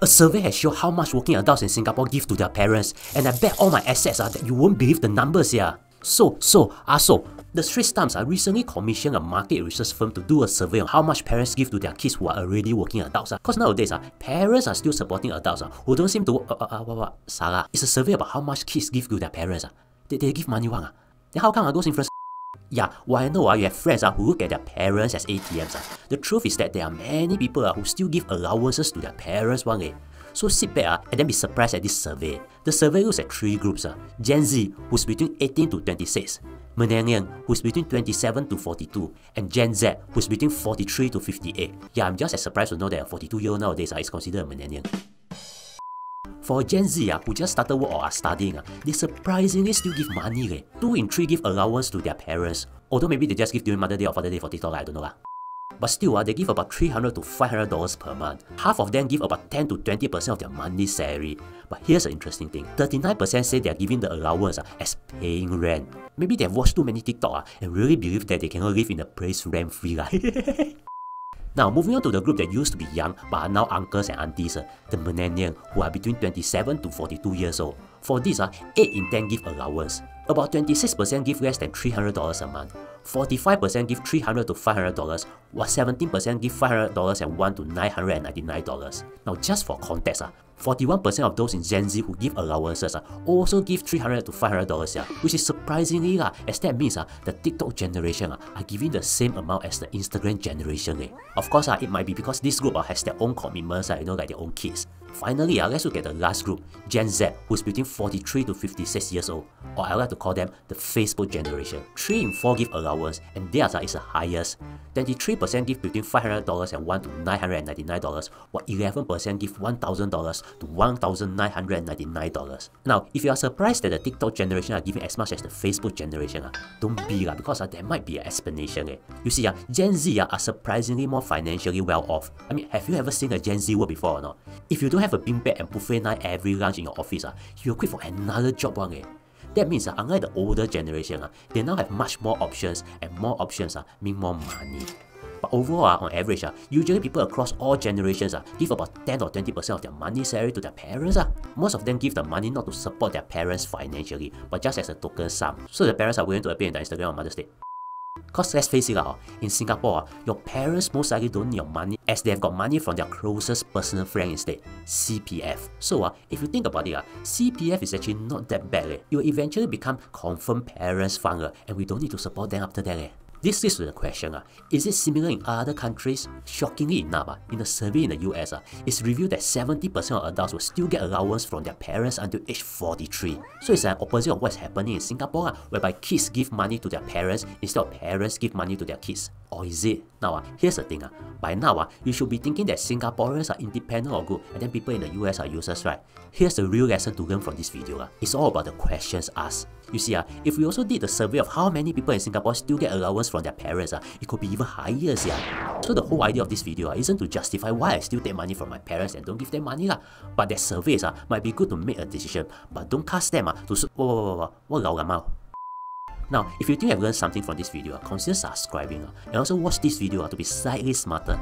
A survey has shown how much working adults in Singapore give to their parents, and I bet all my assets that you won't believe the numbers here. So, the Straits Times recently commissioned a market research firm to do a survey on how much parents give to their kids who are already working adults. Because nowadays, parents are still supporting adults who don't seem to... Sarah, it's a survey about how much kids give to their parents. They give money one. Then how come those influencers... Yeah, well I know you have friends who look at their parents as ATMs. The truth is that there are many people who still give allowances to their parents one. So sit back and then be surprised at this survey. The survey looks at 3 groups. Gen Z, who's between 18 to 26, Millennial, who's between 27 to 42, and Gen Z, who's between 43 to 58. Yeah, I'm just as surprised to know that a 42-year-old nowadays is considered a millennial. For Gen Z who just started work or are studying, they surprisingly still give money. 2 in 3 give allowance to their parents. Although maybe they just give during Mother's Day or Father's Day for TikTok, I don't know. But still, they give about $300 to $500 per month. Half of them give about 10 to 20% of their monthly salary. But here's the interesting thing. 39% say they are giving the allowance as paying rent. Maybe they have watched too many TikTok and really believe that they cannot live in a place rent-free. Now, moving on to the group that used to be young but are now uncles and aunties, the millennials who are between 27 to 42 years old. For this, 8 in 10 give allowance. About 26% give less than $300 a month. 45% give $300 to $500, while 17% give $500 and $1 to $999. Now, just for context, 41% of those in Gen Z who give allowances also give $300 to $500, which is surprisingly, as that means the TikTok generation are giving the same amount as the Instagram generation. Of course, it might be because this group has their own commitments, like their own kids. Finally, let's look at the last group, Gen Z, who's between 43 to 56 years old, or I like to call them the Facebook generation. 3 in 4 give allowance, and theirs is the highest. 23% give between $500 and $1 to $999, while 11% give $1,000 to $1,999. Now, if you are surprised that the TikTok generation are giving as much as the Facebook generation, don't be because there might be an explanation. You see, Gen Z are surprisingly more financially well off. I mean, have you ever seen a Gen Z work before or not? If you don't have a beanbag and buffet night every lunch in your office, you'll quit for another job one. That means unlike the older generation, they now have much more options, and more options mean more money. But overall, on average, usually people across all generations give about 10 or 20% of their money salary to their parents. Most of them give the money not to support their parents financially, but just as a token sum, so the parents are willing to appear in their Instagram on Mother's Day. Cause let's face it, in Singapore, your parents most likely don't need your money as they have got money from their closest personal friend instead, CPF. So if you think about it, CPF is actually not that bad. You will eventually become confirmed parents fund and we don't need to support them after that. This leads to the question, is it similar in other countries? Shockingly enough, in a survey in the US, it's revealed that 70% of adults will still get allowance from their parents until age 43. So it's an opposite of what's happening in Singapore, whereby kids give money to their parents instead of parents give money to their kids. Or is it? Now, here's the thing. By now, you should be thinking that Singaporeans are independent or good, and then people in the US are users, right? Here's the real lesson to learn from this video. It's all about the questions asked. You see, if we also did the survey of how many people in Singapore still get allowance from their parents, it could be even higher. So the whole idea of this video isn't to justify why I still take money from my parents and don't give them money. But their surveys might be good to make a decision, but don't cast them to... Now, if you think you have learned something from this video, consider subscribing and also watch this video to be slightly smarter.